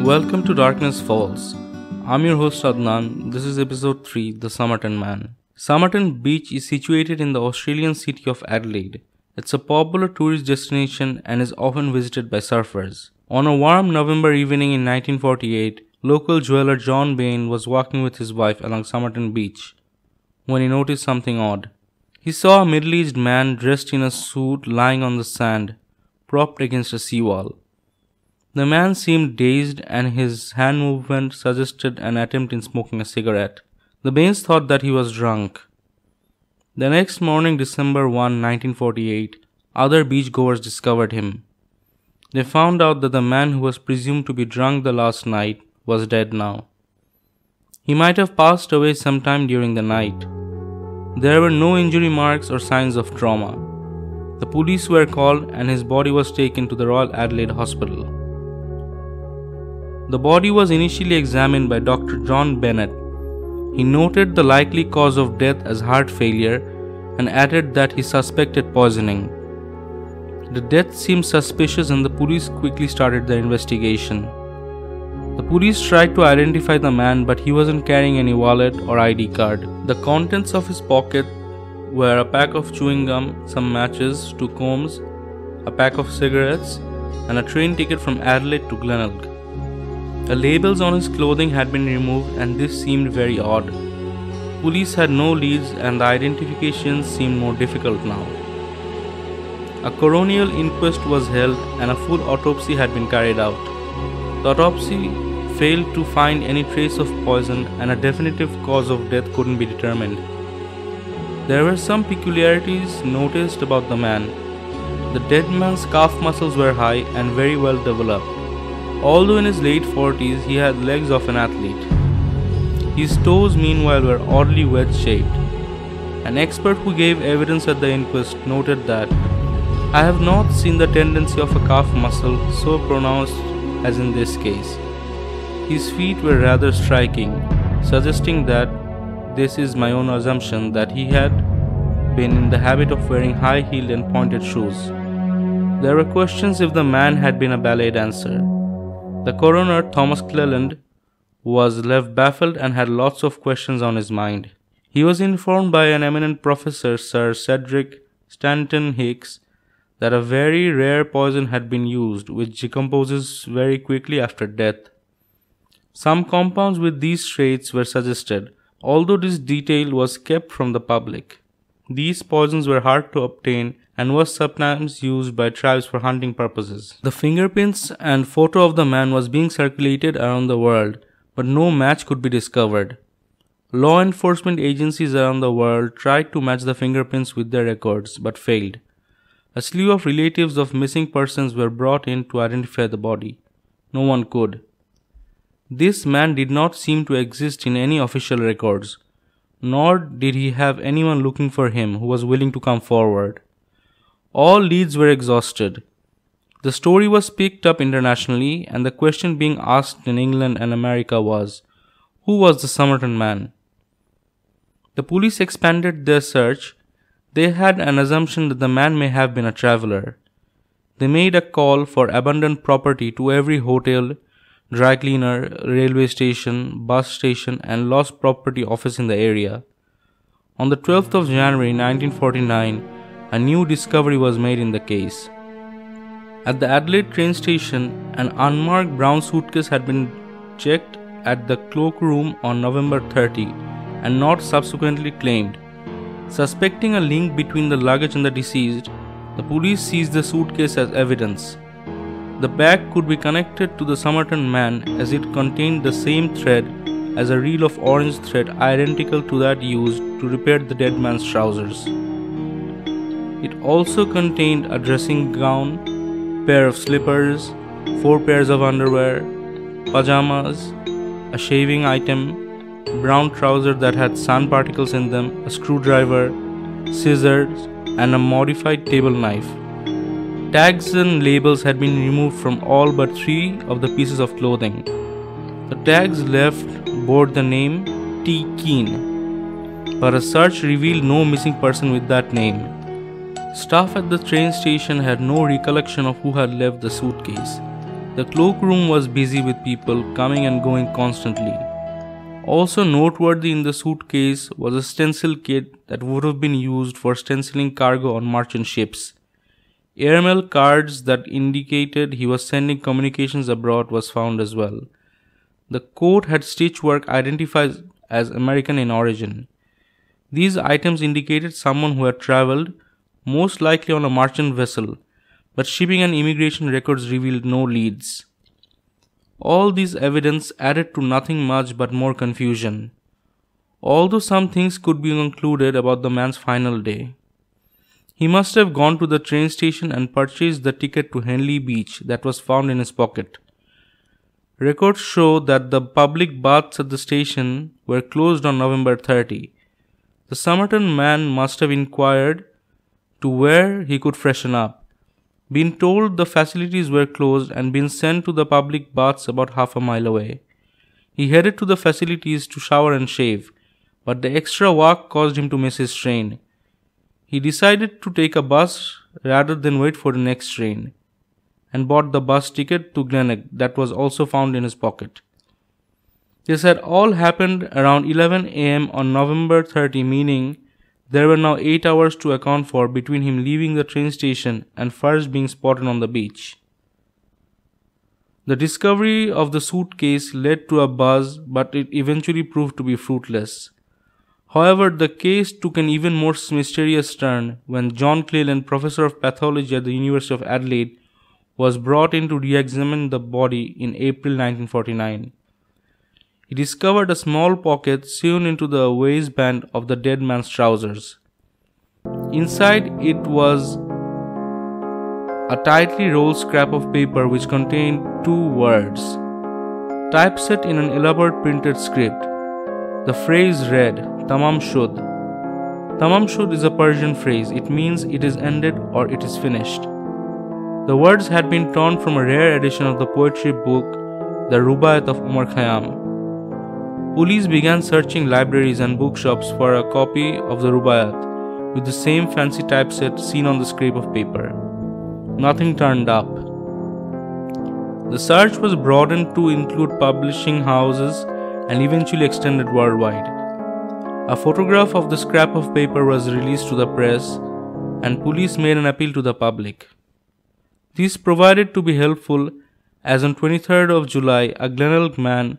Welcome to Darkness Falls. I'm your host Adnan. This is episode 3, The Somerton Man. Somerton Beach is situated in the Australian city of Adelaide. It's a popular tourist destination and is often visited by surfers. On a warm November evening in 1948, local jeweler John Bain was walking with his wife along Somerton Beach when he noticed something odd. He saw a middle-aged man dressed in a suit lying on the sand, propped against a seawall. The man seemed dazed and his hand movement suggested an attempt in smoking a cigarette. The Baines thought that he was drunk. The next morning, December 1, 1948, other beachgoers discovered him. They found out that the man who was presumed to be drunk the last night was dead now. He might have passed away sometime during the night. There were no injury marks or signs of trauma. The police were called and his body was taken to the Royal Adelaide Hospital. The body was initially examined by Dr. John Bennett. He noted the likely cause of death as heart failure and added that he suspected poisoning. The death seemed suspicious and the police quickly started the investigation. The police tried to identify the man, but he wasn't carrying any wallet or ID card. The contents of his pocket were a pack of chewing gum, some matches, 2 combs, a pack of cigarettes, and a train ticket from Adelaide to Glenelg. The labels on his clothing had been removed and this seemed very odd. Police had no leads and the identification seemed more difficult now. A coronial inquest was held and a full autopsy had been carried out. The autopsy failed to find any trace of poison and a definitive cause of death couldn't be determined. There were some peculiarities noticed about the man. The dead man's calf muscles were high and very well developed. Although in his late 40s, he had legs of an athlete. His toes, meanwhile, were oddly wedge-shaped. An expert who gave evidence at the inquest noted that, "I have not seen the tendency of a calf muscle so pronounced as in this case. His feet were rather striking, suggesting that this is my own assumption that he had been in the habit of wearing high-heeled and pointed shoes." There were questions if the man had been a ballet dancer. The coroner, Thomas Cleland, was left baffled and had lots of questions on his mind. He was informed by an eminent professor, Sir Cedric Stanton Hicks, that a very rare poison had been used, which decomposes very quickly after death. Some compounds with these traits were suggested, although this detail was kept from the public. These poisons were hard to obtain and was sometimes used by tribes for hunting purposes. The fingerprints and photo of the man was being circulated around the world, but no match could be discovered. Law enforcement agencies around the world tried to match the fingerprints with their records, but failed. A slew of relatives of missing persons were brought in to identify the body. No one could. This man did not seem to exist in any official records, nor did he have anyone looking for him who was willing to come forward. All leads were exhausted. The story was picked up internationally, and the question being asked in England and America was, who was the Somerton Man? The police expanded their search. They had an assumption that the man may have been a traveler. They made a call for abandoned property to every hotel, dry cleaner, railway station, bus station, and lost property office in the area. On the 12th of January 1949, a new discovery was made in the case. At the Adelaide train station, an unmarked brown suitcase had been checked at the cloakroom on November 30 and not subsequently claimed. Suspecting a link between the luggage and the deceased, the police seized the suitcase as evidence. The bag could be connected to the Somerton Man as it contained the same thread as a reel of orange thread identical to that used to repair the dead man's trousers. It also contained a dressing gown, pair of slippers, 4 pairs of underwear, pajamas, a shaving item, brown trousers that had sand particles in them, a screwdriver, scissors, and a modified table knife. Tags and labels had been removed from all but 3 of the pieces of clothing. The tags left bore the name T. Keane, but a search revealed no missing person with that name. Staff at the train station had no recollection of who had left the suitcase. The cloakroom was busy with people coming and going constantly. Also noteworthy in the suitcase was a stencil kit that would have been used for stenciling cargo on merchant ships. Airmail cards that indicated he was sending communications abroad was found as well. The coat had stitchwork identified as American in origin. These items indicated someone who had traveled, most likely on a merchant vessel, but shipping and immigration records revealed no leads. All these evidence added to nothing much but more confusion, although some things could be concluded about the man's final day. He must have gone to the train station and purchased the ticket to Henley Beach that was found in his pocket. Records show that the public baths at the station were closed on November 30. The Somerton Man must have inquired to where he could freshen up, been told the facilities were closed and been sent to the public baths about half a mile away. He headed to the facilities to shower and shave, but the extra walk caused him to miss his train. He decided to take a bus rather than wait for the next train, and bought the bus ticket to Glenelg that was also found in his pocket. This had all happened around 11 am on November 30, meaning there were now 8 hours to account for between him leaving the train station and first being spotted on the beach. The discovery of the suitcase led to a buzz, but it eventually proved to be fruitless. However, the case took an even more mysterious turn when John Cleland, professor of pathology at the University of Adelaide, was brought in to re-examine the body in April 1949. He discovered a small pocket sewn into the waistband of the dead man's trousers. Inside it was a tightly rolled scrap of paper which contained 2 words, typeset in an elaborate printed script. The phrase read, Tamam Shud. Tamam Shud is a Persian phrase. It means it is ended or it is finished. The words had been torn from a rare edition of the poetry book, the Rubaiyat of Umar Khayyam. Police began searching libraries and bookshops for a copy of the Rubaiyat with the same fancy typeset seen on the scrap of paper. Nothing turned up. The search was broadened to include publishing houses and eventually extended worldwide. A photograph of the scrap of paper was released to the press, and police made an appeal to the public. This proved to be helpful, as on 23rd of July, a Glenelg man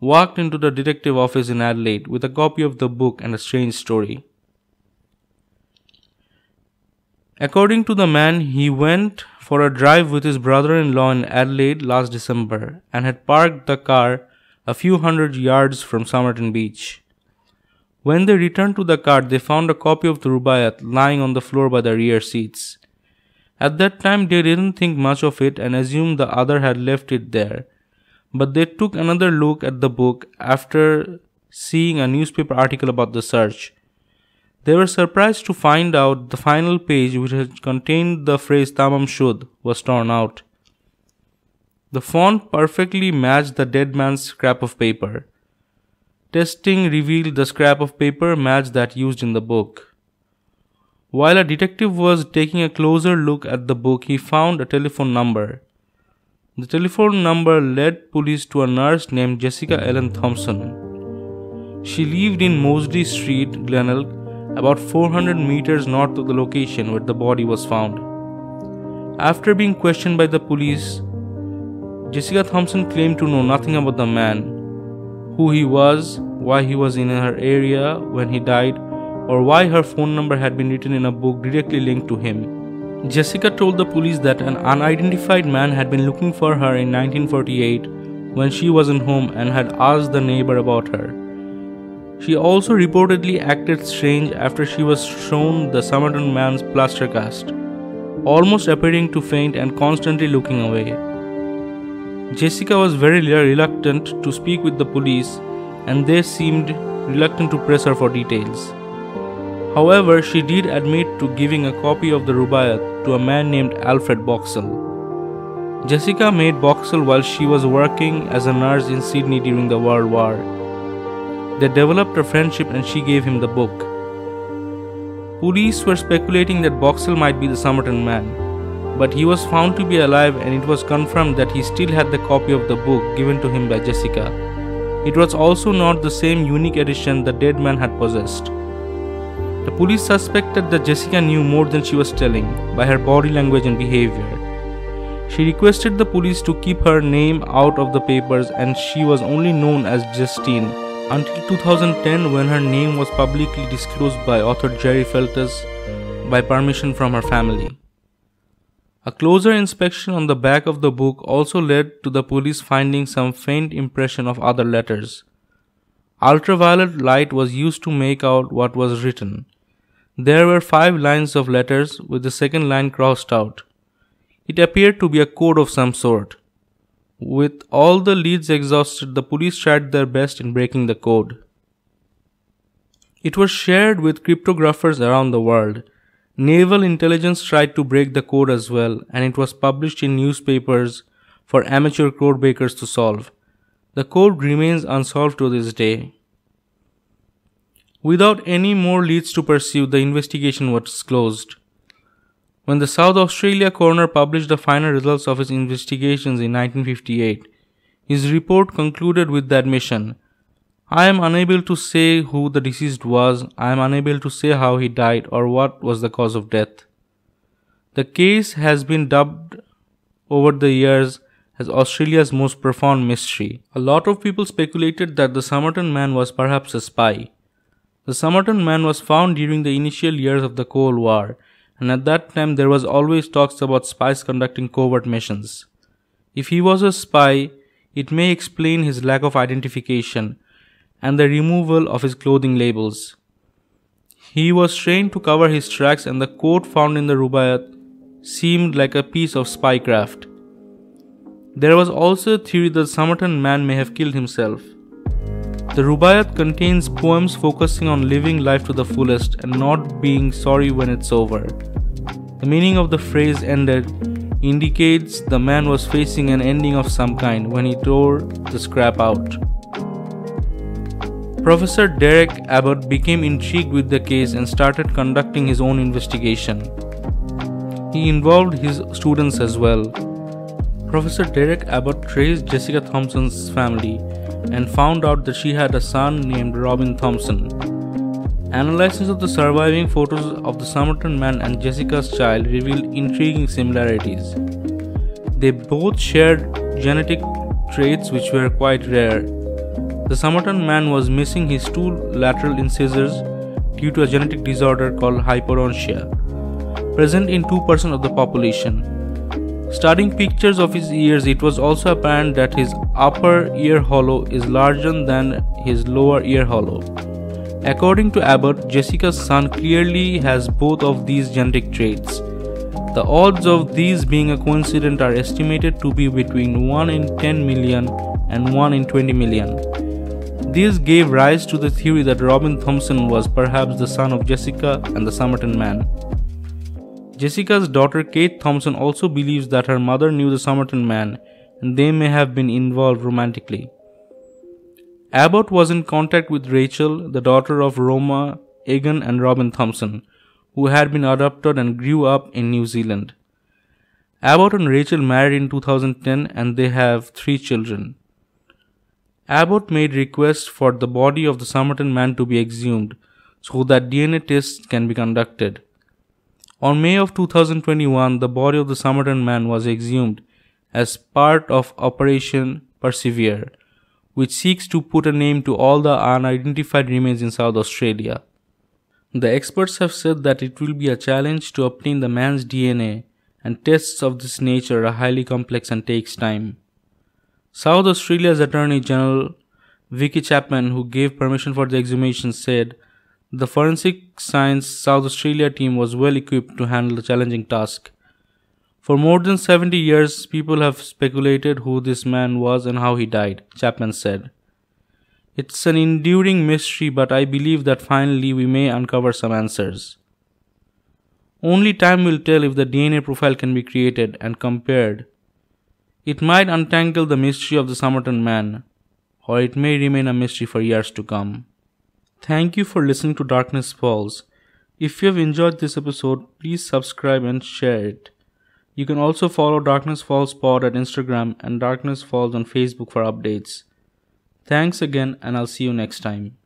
walked into the detective office in Adelaide with a copy of the book and a strange story. According to the man, he went for a drive with his brother-in-law in Adelaide last December and had parked the car a few hundred yards from Somerton Beach. When they returned to the car, they found a copy of the Rubaiyat lying on the floor by the rear seats. At that time, they didn't think much of it and assumed the other had left it there. But they took another look at the book after seeing a newspaper article about the search. They were surprised to find out the final page, which had contained the phrase Tamam Shud, was torn out. The font perfectly matched the dead man's scrap of paper. Testing revealed the scrap of paper matched that used in the book. While a detective was taking a closer look at the book, he found a telephone number. The telephone number led police to a nurse named Jessica Ellen Thompson. She lived in Moseley Street, Glenelg, about 400 meters north of the location where the body was found. After being questioned by the police, Jessica Thompson claimed to know nothing about the man, who he was, why he was in her area when he died, or why her phone number had been written in a book directly linked to him. Jessica told the police that an unidentified man had been looking for her in 1948 when she wasn't home and had asked the neighbor about her. She also reportedly acted strange after she was shown the Somerton Man's plaster cast, almost appearing to faint and constantly looking away. Jessica was very reluctant to speak with the police, and they seemed reluctant to press her for details. However, she did admit to giving a copy of the Rubaiyat to a man named Alfred Boxall. Jessica met Boxall while she was working as a nurse in Sydney during the World War. They developed a friendship and she gave him the book. Police were speculating that Boxall might be the Somerton Man. but he was found to be alive, and it was confirmed that he still had the copy of the book given to him by Jessica. It was also not the same unique edition the dead man had possessed. The police suspected that Jessica knew more than she was telling by her body language and behavior. She requested the police to keep her name out of the papers, and she was only known as Justine until 2010, when her name was publicly disclosed by author Jerry Feltus by permission from her family. A closer inspection on the back of the book also led to the police finding some faint impression of other letters. Ultraviolet light was used to make out what was written. There were 5 lines of letters with the second line crossed out. It appeared to be a code of some sort. With all the leads exhausted, the police tried their best in breaking the code. It was shared with cryptographers around the world. Naval intelligence tried to break the code as well, and it was published in newspapers for amateur codebreakers to solve. The code remains unsolved to this day. Without any more leads to pursue, the investigation was closed. When the South Australia coroner published the final results of his investigations in 1958, his report concluded with the admission, "I am unable to say who the deceased was, I am unable to say how he died or what was the cause of death." The case has been dubbed over the years as Australia's most profound mystery. A lot of people speculated that the Somerton Man was perhaps a spy. The Somerton Man was found during the initial years of the Cold War, and at that time there was always talks about spies conducting covert missions. If he was a spy, it may explain his lack of identification and the removal of his clothing labels. He was trained to cover his tracks, and the coat found in the Rubaiyat seemed like a piece of spycraft. There was also a theory that Somerton Man may have killed himself. The Rubaiyat contains poems focusing on living life to the fullest and not being sorry when it's over. The meaning of the phrase "ended" indicates the man was facing an ending of some kind when he tore the scrap out. Professor Derek Abbott became intrigued with the case and started conducting his own investigation. He involved his students as well. Professor Derek Abbott traced Jessica Thompson's family and found out that she had a son named Robin Thompson. Analysis of the surviving photos of the Somerton Man and Jessica's child revealed intriguing similarities. They both shared genetic traits which were quite rare. The Somerton Man was missing his 2 lateral incisors due to a genetic disorder called hyperodontia, present in 2% of the population. Studying pictures of his ears, it was also apparent that his upper ear hollow is larger than his lower ear hollow. According to Abbott, Jessica's son clearly has both of these genetic traits. The odds of these being a coincidence are estimated to be between 1 in 10 million and 1 in 20 million. This gave rise to the theory that Robin Thompson was perhaps the son of Jessica and the Somerton Man. Jessica's daughter Kate Thompson also believes that her mother knew the Somerton Man and they may have been involved romantically. Abbott was in contact with Rachel, the daughter of Roma, Egan and Robin Thompson, who had been adopted and grew up in New Zealand. Abbott and Rachel married in 2010 and they have 3 children. Abbott made requests for the body of the Somerton Man to be exhumed so that DNA tests can be conducted. On May of 2021, the body of the Somerton Man was exhumed as part of Operation Persevere, which seeks to put a name to all the unidentified remains in South Australia. The experts have said that it will be a challenge to obtain the man's DNA, and tests of this nature are highly complex and takes time. South Australia's Attorney General Vicky Chapman, who gave permission for the exhumation, said the Forensic Science South Australia team was well equipped to handle the challenging task. For more than 70 years, people have speculated who this man was and how he died, Chapman said. It's an enduring mystery, but I believe that finally we may uncover some answers. Only time will tell if the DNA profile can be created and compared. It might untangle the mystery of the Somerton Man, or it may remain a mystery for years to come. Thank you for listening to Darkness Falls. If you have enjoyed this episode, please subscribe and share it. You can also follow Darkness Falls Pod at Instagram and Darkness Falls on Facebook for updates. Thanks again, and I'll see you next time.